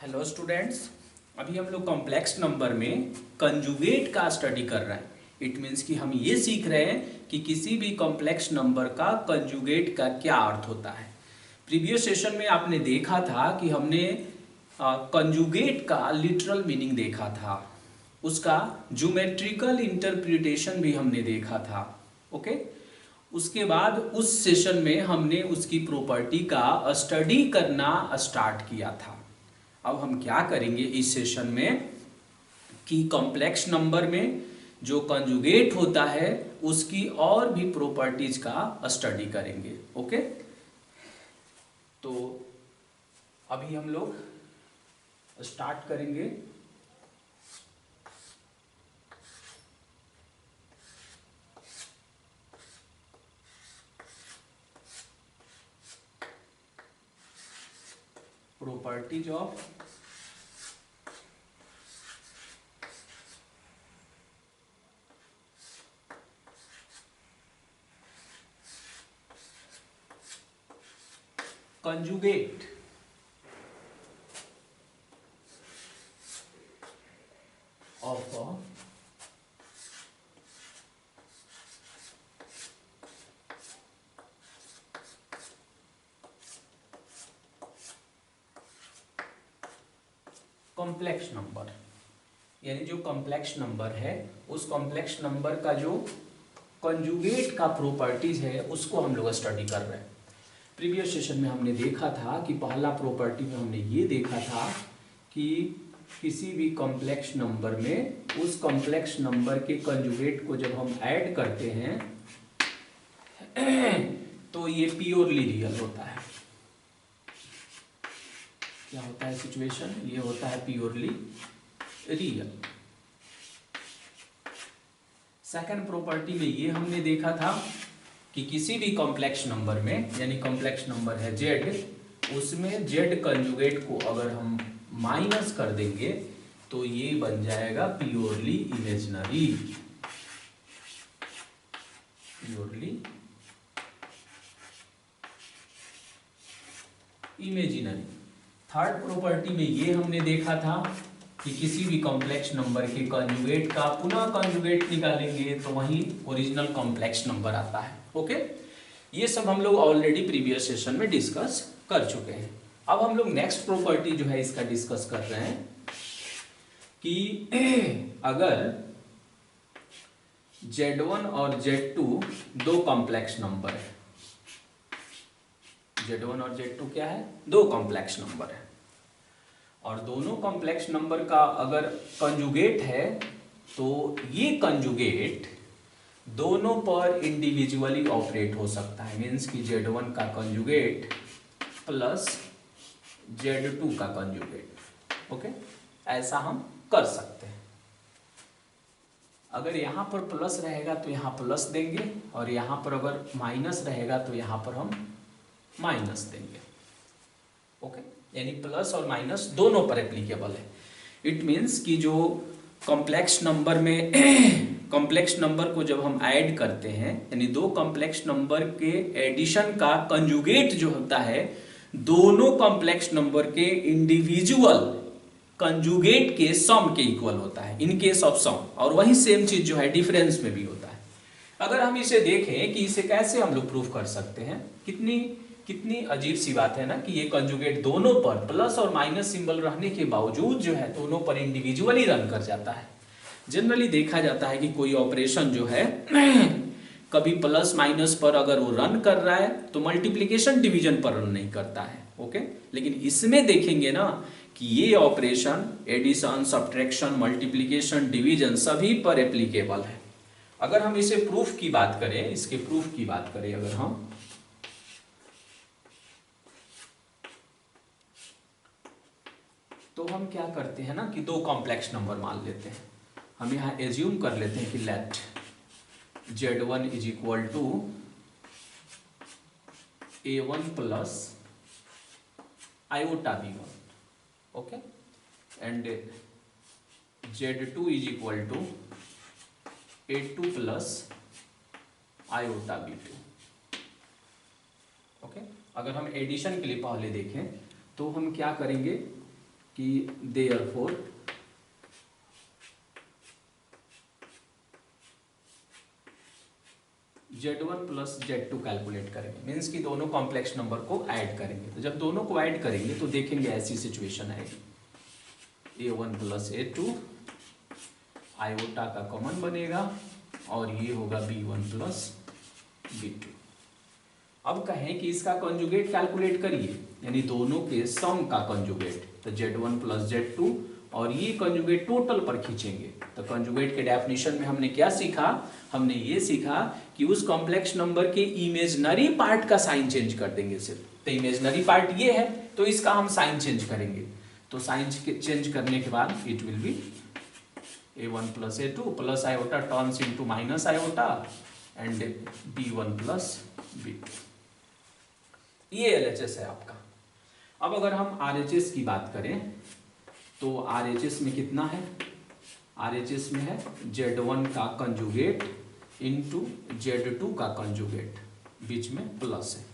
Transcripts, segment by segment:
Hello students, अभी हम लोग कॉम्प्लेक्स नंबर में कंजुगेट का स्टडी कर रहे हैं। इट मीन्स कि हम ये सीख रहे हैं कि किसी भी कॉम्प्लेक्स नंबर का कंजुगेट का क्या अर्थ होता है। प्रीवियस सेशन में आपने देखा था कि हमने कंजुगेट का लिटरल मीनिंग देखा था, उसका ज्योमेट्रिकल इंटरप्रिटेशन भी हमने देखा था। ओके, उसके बाद उस सेशन में हमने उसकी प्रॉपर्टी का स्टडी करना स्टार्ट किया था। अब हम क्या करेंगे इस सेशन में कि कॉम्प्लेक्स नंबर में जो कंजुगेट होता है उसकी और भी प्रॉपर्टीज का स्टडी करेंगे। ओके, तो अभी हम लोग स्टार्ट करेंगे। Properties of conjugate. Of complex number, यानी जो कॉम्प्लेक्स नंबर है उस कॉम्प्लेक्स नंबर का जो कंजुगेट का प्रॉपर्टीज है उसको हम लोग स्टडी कर रहे हैं। प्रीवियस सेशन में हमने देखा था कि पहला प्रॉपर्टी में हमने ये देखा था कि किसी भी कॉम्प्लेक्स नंबर में उस कॉम्प्लेक्स नंबर के कंजुगेट को जब हम ऐड करते हैं तो ये प्योरली रियल होता है। क्या होता है सिचुएशन? ये होता है प्योरली रियल। सेकंड प्रॉपर्टी में ये हमने देखा था कि किसी भी कॉम्प्लेक्स नंबर में, यानी कॉम्प्लेक्स नंबर है z, उसमें z कंजुगेट को अगर हम माइनस कर देंगे तो ये बन जाएगा purely imaginary. Purely imaginary. Third property में ये हमने देखा था कि किसी भी कॉम्प्लेक्स नंबर के कंजुगेट का पुनः कंजुगेट निकालेंगे तो वही ओरिजिनल कॉम्प्लेक्स नंबर आता है। ओके, ये सब हम लोग ऑलरेडी प्रीवियस सेशन में डिस्कस कर चुके हैं। अब हम लोग नेक्स्ट प्रॉपर्टी जो है इसका डिस्कस कर रहे हैं कि अगर Z1 और Z2 दो कॉम्प्लेक्स नंबर है, Z1 और Z2 क्या है? दो कॉम्प्लेक्स नंबर है, और दोनों कॉम्प्लेक्स नंबर का अगर कंजुगेट है तो ये कंजुगेट दोनों पर इंडिविजुअली ऑपरेट हो सकता है। मीन्स कि Z1 का कंजुगेट प्लस Z2 का कंजुगेट। ओके, ऐसा हम कर सकते हैं। अगर यहाँ पर प्लस रहेगा तो यहाँ प्लस देंगे, और यहाँ पर अगर माइनस रहेगा तो यहाँ पर हम माइनस देंगे। ओके, यानी प्लस और माइनस दोनों पर एप्लीकेबल है। इट मीन्स कि जो कॉम्प्लेक्स नंबर में कॉम्प्लेक्स नंबर को जब हम ऐड करते हैं, यानी दो कॉम्प्लेक्स नंबर के एडिशन का कंजुगेट जो होता है दोनों कॉम्प्लेक्स नंबर के इंडिविजुअल कंजुगेट के सम के इक्वल होता है इन केस ऑफ सम। और वही सेम चीज जो है डिफरेंस में भी होता है। अगर हम इसे देखें कि इसे कैसे हम लोग प्रूफ कर सकते हैं, कितनी कितनी अजीब सी बात है ना कि ये कंजुगेट दोनों पर प्लस और माइनस सिंबल रहने के बावजूद जो है दोनों पर इंडिविजुअली रन कर जाता है। जनरली देखा जाता है कि कोई ऑपरेशन जो है कभी प्लस माइनस पर अगर वो रन कर रहा है तो मल्टीप्लिकेशन डिवीजन पर रन नहीं करता है। ओके, लेकिन इसमें देखेंगे ना कि ये operation addition, subtraction, multiplication, division सभी पर एप्लीकेबल है। अगर हम इसे प्रूफ की बात करें, इसके प्रूफ की बात करें अगर हम, तो हम क्या करते हैं ना कि दो कॉम्प्लेक्स नंबर मान लेते हैं। हम यहाँ एज्यूम कर लेते हैं कि let Z1 is equal to A1 plus iota B1। Okay, and Z2 is equal to A2 plus iota B2। Okay, अगर हम एडिशन के लिए पहले देखें तो हम क्या करेंगे कि therefore Z1 plus Z2 calculate करेंगे, मीन्स कि दोनों कॉम्प्लेक्स नंबर को ऐड करेंगे। तो जब दोनों को ऐड करेंगे तो देखेंगे ऐसी सिचुएशन आएगी, A1 प्लस A2 आयोटा का कॉमन बनेगा और ये होगा B1 प्लस B2। अब कहें कि इसका कंजुगेट कैलकुलेट करिए, यानी दोनों के सम का कंजुगेट, तो Z1 प्लस Z2 और ये कंजुगेट टोटल पर खींचेंगे। तो कंजुगेट के डेफिनेशन में हमने क्या सीखा, हमने ये सीखा कि उस कॉम्प्लेक्स नंबर के इमेजनरी पार्ट का साइन चेंज कर देंगे सिर्फ। तो इमेजनरी पार्ट ये है तो इसका हम साइन चेंज करेंगे। तो साइन चेंज करने के बाद it will be A1 plus A2 plus iota turns into minus iota and B1 plus B2। ये LHS है आपका। अब अगर हम RHS की बात करें तो RHS में कितना है, RHS में है Z1 का कंजुगेट इंटू Z2 का कंजुगेट, बीच में प्लस है,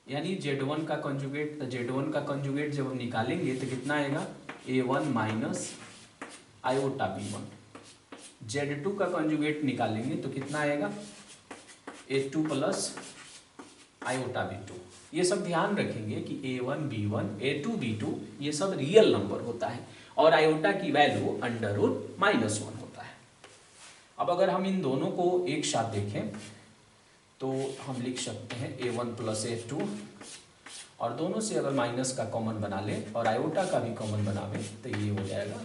यानी Z1 का कंजुगेट, Z1 का कंजुगेट जब हम निकालेंगे तो कितना आएगा, A1 minus iota B1। Z2 का कंजुगेट निकालेंगे तो कितना आएगा, A2 प्लस आयोटा B2। ये सब ध्यान रखेंगे कि A1 B1 A2 B2 ये सब रियल नंबर होता है और आयोटा की वैल्यू √-1 होता है। अब अगर हम इन दोनों को एक साथ देखें तो हम लिख सकते हैं A1 प्लस A2 और दोनों से अगर माइनस का कॉमन बना ले और आयोटा का भी कॉमन बनावे तो ये हो जाएगा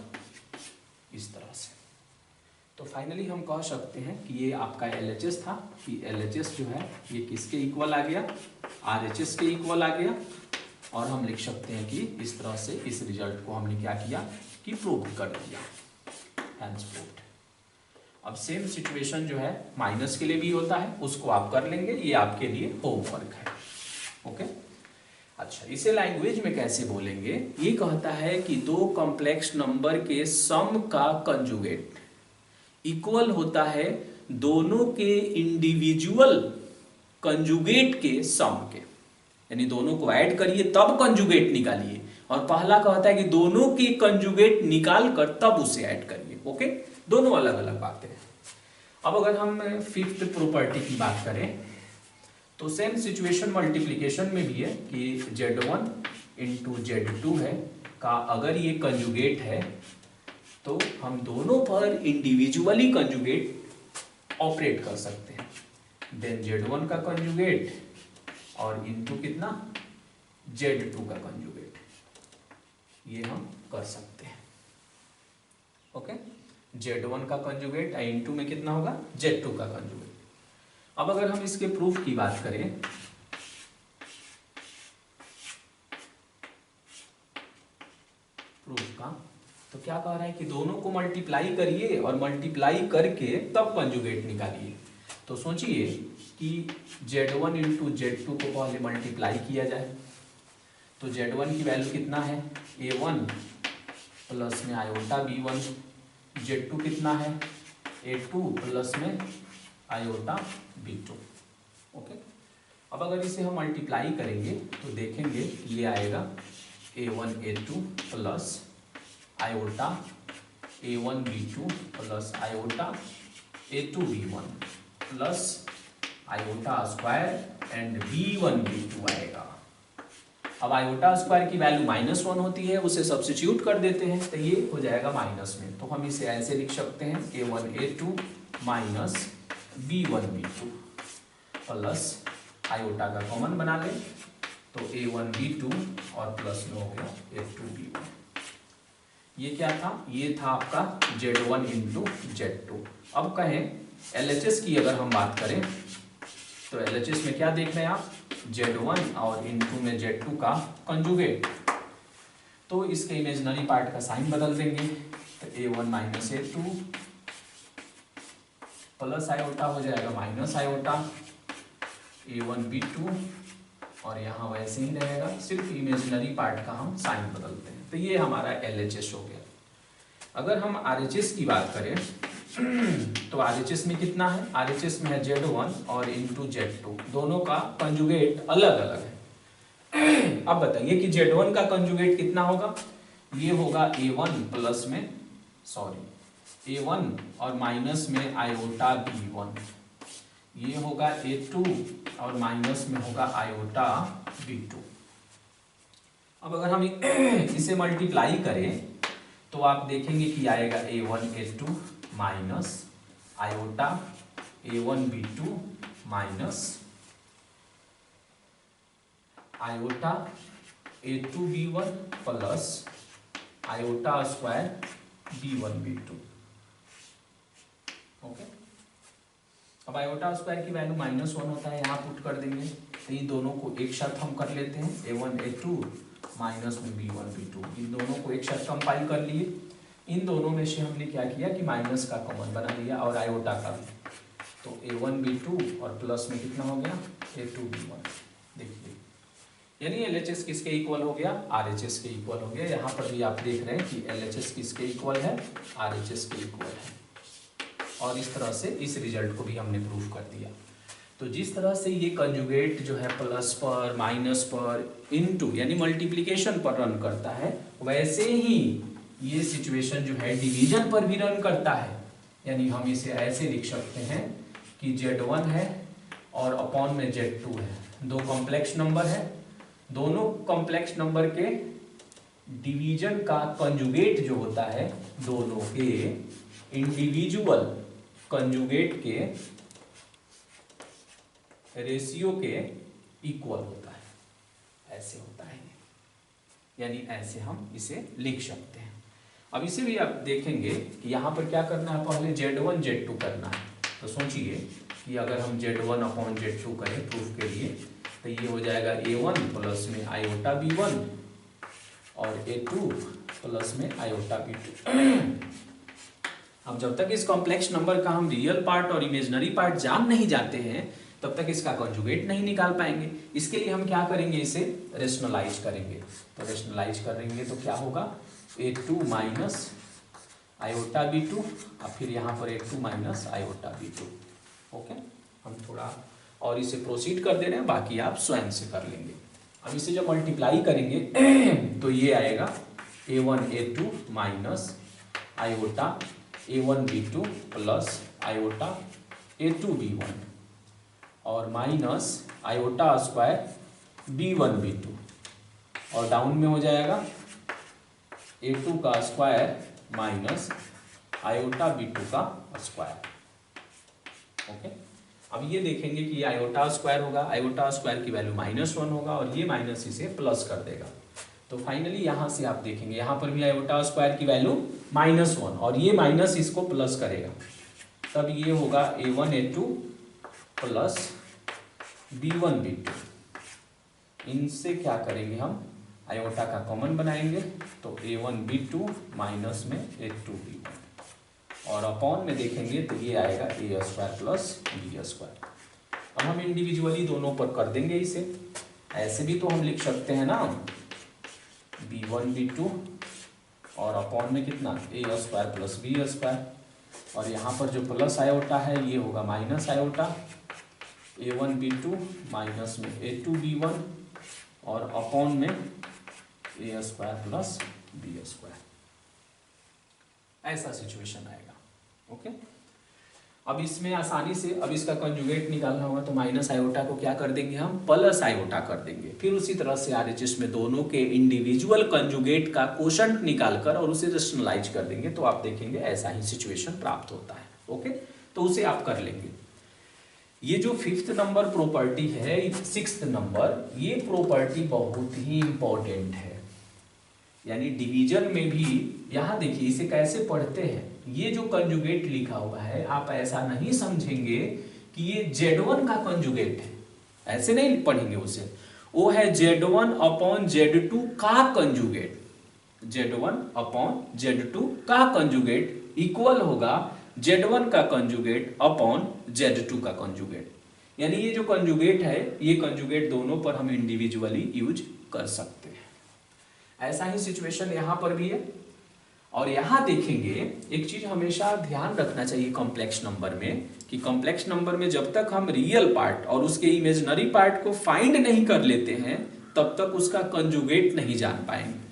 इस तरह से। तो फाइनली हम कह सकते हैं कि ये आपका LHS था, कि LHS जो है ये किसके इक्वल आ गया, RHS के इक्वल आ गया। और हम लिख सकते हैं कि इस तरह से इस रिजल्ट को हमने क्या किया कि प्रूव कर दिया, हेंस प्रूव्ड। अब सेम सिचुएशन जो है माइनस के लिए भी होता है, उसको आप कर लेंगे, ये आपके लिए होमवर्क है। ओके, अच्छा इसे लैंग्वेज में कैसे बोलेंगे, ये कहता है कि दो कॉम्प्लेक्स नंबर के सम का कंजुगेट इक्वल होता है दोनों के इंडिविजुअल कंजुगेट के सम के, यानी दोनों को ऐड करिए तब कंजुगेट निकालिए, और पहला कहता है कि दोनों के कंजुगेट निकाल कर तब उसे ऐड करिए। ओके, दोनों अलग अलग बातें हैं। अब अगर हम फिफ्थ प्रॉपर्टी की बात करें तो सेम सिचुएशन मल्टीप्लिकेशन में भी है कि Z1 इंटू Z2 है का अगर ये कंजुगेट है तो हम दोनों पर इंडिविजुअली कंजुगेट ऑपरेट कर सकते हैं। देन Z1 का कंजुगेट और इनटू कितना Z2 का कंजुगेट, ये हम कर सकते हैं। ओके, Z1 का कंजुगेट इनटू में कितना होगा Z2 का कंजुगेट। अब अगर हम इसके प्रूफ की बात करें प्रूफ का, तो क्या कह रहा है कि दोनों को मल्टीप्लाई करिए और मल्टीप्लाई करके तब कंजुगेट निकालिए। तो सोचिए कि Z1 इंटू Z2 को पहले मल्टीप्लाई किया जाए, तो Z1 की वैल्यू कितना है A1 प्लस में आयोटा B1, Z2 कितना है A2 प्लस में आयोटा B2। ओके, अब अगर इसे हम मल्टीप्लाई करेंगे तो देखेंगे ये आएगा A1 A2 plus iota A1 B2 plus iota A2 B1 plus iota square and B1 B2 आएगा। अब आयोटा स्क्वायर की वैल्यू -1 होती है, उसे सब्स्टिट्यूट कर देते हैं तो ये हो जाएगा माइनस में। तो हम इसे ऐसे लिख सकते हैं A1 A2 minus B1 B2 plus iota का कॉमन बना लें तो A1 B2 और प्लस में हो गया A2 B1। ये क्या था, ये था आपका Z1 इंटू Z2। अब कहें LHS की अगर हम बात करें तो LHS में क्या देख रहे हैं आप, Z1 और इंटू में Z2 का कंजुगेट। तो इसके इमेजिनरी पार्ट का साइन बदल देंगे तो A1 minus A2 plus iota हो जाएगा माइनस आयोटा A1 B2 और यहाँ वैसे ही रहेगा, सिर्फ इमेजिनरी पार्ट का हम साइन बदलते हैं। तो ये हमारा LHS हो गया। अगर हम RHS की बात करें तो RHS में कितना है, RHS में है Z1 और इंटू Z2, दोनों का कंजुगेट अलग अलग अब बताइए कि Z1 का कंजुगेट कितना होगा। ये होगा A1 प्लस में A1 और माइनस में आयोटा B1, ये होगा A2 और माइनस में होगा आयोटा B2। अब अगर हम इसे मल्टीप्लाई करें तो आप देखेंगे कि आएगा A1 A2 minus iota A1 B2 minus iota A2 B1 plus iota square B1 B2। Okay, अब आयोटा स्क्वायर की वैल्यू -1 होता है, यहाँ पुट कर देंगे तो इन दोनों को एक साथ हम कर लेते हैं, A1 A2 माइनस में B1 B2, इन दोनों को एक साथ कंपाइल कर लिए। इन दोनों में से हमने क्या किया कि माइनस का कॉमन बना लिया और आयोटा का भी, तो A1 B2 और प्लस में कितना हो गया A2 B1। देखिए यानी LHS किसके इक्वल हो गया, RHS के इक्वल हो गया। यहाँ पर भी आप देख रहे हैं कि LHS किसके इक्वल है, RHS के इक्वल है। और इस तरह से इस रिजल्ट को भी हमने प्रूफ कर दिया। तो जिस तरह से ये कंजुगेट जो है प्लस पर माइनस पर इनटू यानी मल्टीप्लिकेशन पर रन करता है, वैसे ही ये सिचुएशन जो है डिवीजन पर भी रन करता है। यानी हम इसे ऐसे लिख सकते हैं कि Z1 है और अपॉन में Z2 है, दो कॉम्प्लेक्स नंबर है, दोनों कॉम्प्लेक्स नंबर के डिवीजन का कंजुगेट जो होता है दोनों के इंडिविजुअल कंजुगेट के रेशियो के इक्वल होता है, ऐसे होता है यानी ऐसे हम इसे लिख सकते हैं। अब इसे भी आप देखेंगे कि यहाँ पर क्या करना है, पहले Z1 Z2 करना है। तो सोचिए कि अगर हम Z1 अपॉन Z2 करें प्रूफ के लिए तो ये हो जाएगा A1 प्लस में आयोटा B1 और A2 प्लस में आयोटा B2। अब जब तक इस कॉम्प्लेक्स नंबर का हम रियल पार्ट और इमेजिनरी पार्ट जान नहीं जाते हैं तब तक इसका कंजुगेट नहीं निकाल पाएंगे। इसके लिए हम क्या करेंगे, इसे रेशनलाइज करेंगे। तो रेशनलाइज करेंगे तो क्या होगा A2 माइनस आयोटा B2 और फिर यहाँ पर A2 minus iota B2। Okay, हम थोड़ा और इसे प्रोसीड कर दे रहे हैं, बाकी आप स्वयं से कर लेंगे। अब इसे जब मल्टीप्लाई करेंगे तो ये आएगा A1 A2 minus iota A1 B2 plus iota A2 B1 और minus iota square B1 B2 और डाउन में हो जाएगा A2 का स्क्वायर माइनस आयोटा B2 का स्क्वायर। ओके, अब ये देखेंगे कि आयोटा स्क्वायर होगा, आयोटा स्क्वायर की वैल्यू -1 होगा और ये माइनस इसे प्लस कर देगा। तो फाइनली यहाँ से आप देखेंगे यहाँ पर भी आयोटा स्क्वायर की वैल्यू -1 और ये माइनस इसको प्लस करेगा, तब ये होगा A1 A2 plus B1 B2। इनसे क्या करेंगे, हम आयोटा का कॉमन बनाएंगे तो A1 B2 माइनस में A2 B1 और अपॉन में देखेंगे तो ये आएगा A square plus B square. अब हम इंडिविजुअली दोनों पर कर देंगे इसे, ऐसे भी तो हम लिख सकते हैं ना B1 B2 और अपॉन में कितना A square plus B square और यहाँ पर जो प्लस आयोटा है ये होगा minus iota A1 B2 minus में A2 B1 और अपॉन में A square plus B square. ऐसा सिचुएशन आएगा। ओके, अब इसमें आसानी से अब इसका कंजुगेट निकालना होगा तो माइनस आयोटा को क्या कर देंगे, हम प्लस आयोटा कर देंगे। फिर उसी तरह से RHS में दोनों के इंडिविजुअल कंजुगेट का कोशंट निकालकर और उसे रेशनलाइज कर देंगे तो आप देखेंगे ऐसा ही सिचुएशन प्राप्त होता है। ओके, तो उसे आप कर लेंगे। ये जो 5th नंबर प्रॉपर्टी है, 6th नंबर, ये प्रॉपर्टी बहुत ही इंपॉर्टेंट है। यानी डिवीजन में भी यहाँ देखिए इसे कैसे पढ़ते हैं, ये जो कंजुगेट लिखा हुआ है आप ऐसा नहीं समझेंगे कि ये Z1 का कंजुगेट है, ऐसे नहीं पढ़ेंगे उसे। वो है Z1 अपॉन Z2 का कंजुगेट, Z1 अपॉन Z2 का कंजुगेट इक्वल होगा Z1 का कंजुगेट अपॉन Z2 का कंजुगेट। यानी ये जो कंजुगेट है ये कंजुगेट दोनों पर हम इंडिविजुअली यूज कर सकते हैं। ऐसा ही सिचुएशन यहाँ पर भी है। और यहाँ देखेंगे एक चीज हमेशा ध्यान रखना चाहिए कॉम्प्लेक्स नंबर में कि कॉम्प्लेक्स नंबर में जब तक हम रियल पार्ट और उसके इमेजिनरी पार्ट को फाइंड नहीं कर लेते हैं तब तक उसका कंजुगेट नहीं जान पाएंगे।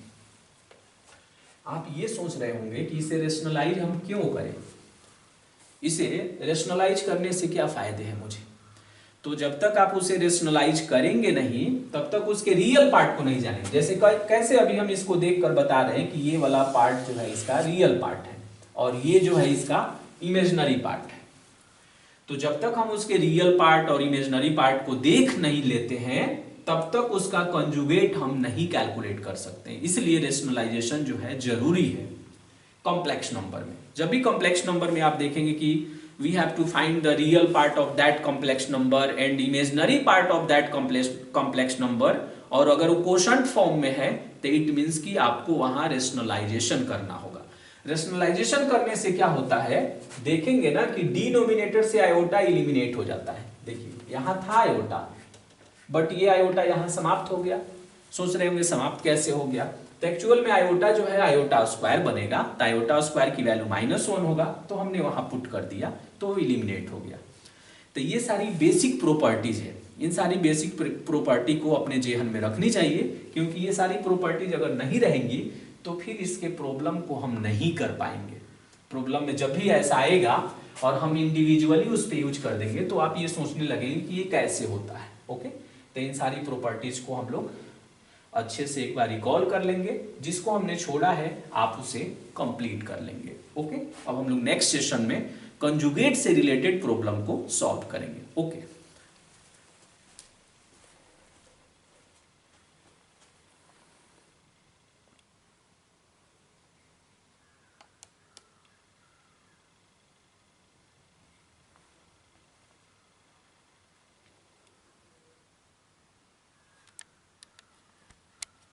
आप ये सोच रहे होंगे कि इसे रेशनलाइज हम क्यों करें, इसे रेशनलाइज करने से क्या फायदे हैं मुझे। तो जब तक आप उसे रेशनलाइज करेंगे नहीं तब तक उसके रियल पार्ट को नहीं जानेंगे। जैसे कैसे अभी हम इसको देखकर बता रहे हैं कि ये वाला पार्ट जो है इसका रियल पार्ट है और ये जो है इसका इमेजिनरी पार्ट है। तो जब तक हम उसके रियल पार्ट और इमेजिनरी पार्ट को देख नहीं लेते हैं तब तक उसका कंजुगेट हम नहीं कैलकुलेट कर सकते हैं। इसलिए रेशनलाइजेशन जो है जरूरी है कॉम्प्लेक्स नंबर में। जब भी कॉम्प्लेक्स नंबर में आप देखेंगे कि we have to find the real part of that complex number and imaginary part of that complex number, और अगर वो क्वोशंट फॉर्म में है तो इट मींस कि आपको वहां रेशनलाइजेशन करना होगा। रेशनलाइजेशन करने से क्या होता है देखेंगे ना कि डिनोमिनेटर से आयोटा इलिमिनेट हो जाता है। देखिए यहां था आयोटा बट ये आयोटा यहां समाप्त हो गया। सोच रहे होंगे समाप्त कैसे हो गया, तो एक्चुअल में आयोटा जो है आयोटा स्क्वायर बनेगा, तो आयोटा स्क्वायर की वैल्यू -1 होगा तो हमने वहां पुट कर दिया तो इलिमिनेट हो गया। तो ये सारी बेसिक प्रॉपर्टीज है, इन सारी बेसिक प्रॉपर्टी को अपने जेहन में रखनी चाहिए, क्योंकि ये सारी प्रॉपर्टीज अगर नहीं रहेंगी तो फिर इसके प्रॉब्लम को हम नहीं कर पाएंगे। प्रॉब्लम में जब भी ऐसा आएगा और हम इंडिविजुअली उस पर यूज कर देंगे तो आप ये सोचने लगेंगे कि ये कैसे होता है। ओके, तो इन सारी प्रॉपर्टीज को हम लोग अच्छे से एक बार रिकॉल कर लेंगे, जिसको हमने छोड़ा है आप उसे कंप्लीट कर लेंगे। ओके, अब हम लोग नेक्स्ट सेशन में कंजुगेट से रिलेटेड प्रॉब्लम को सॉल्व करेंगे। ओके।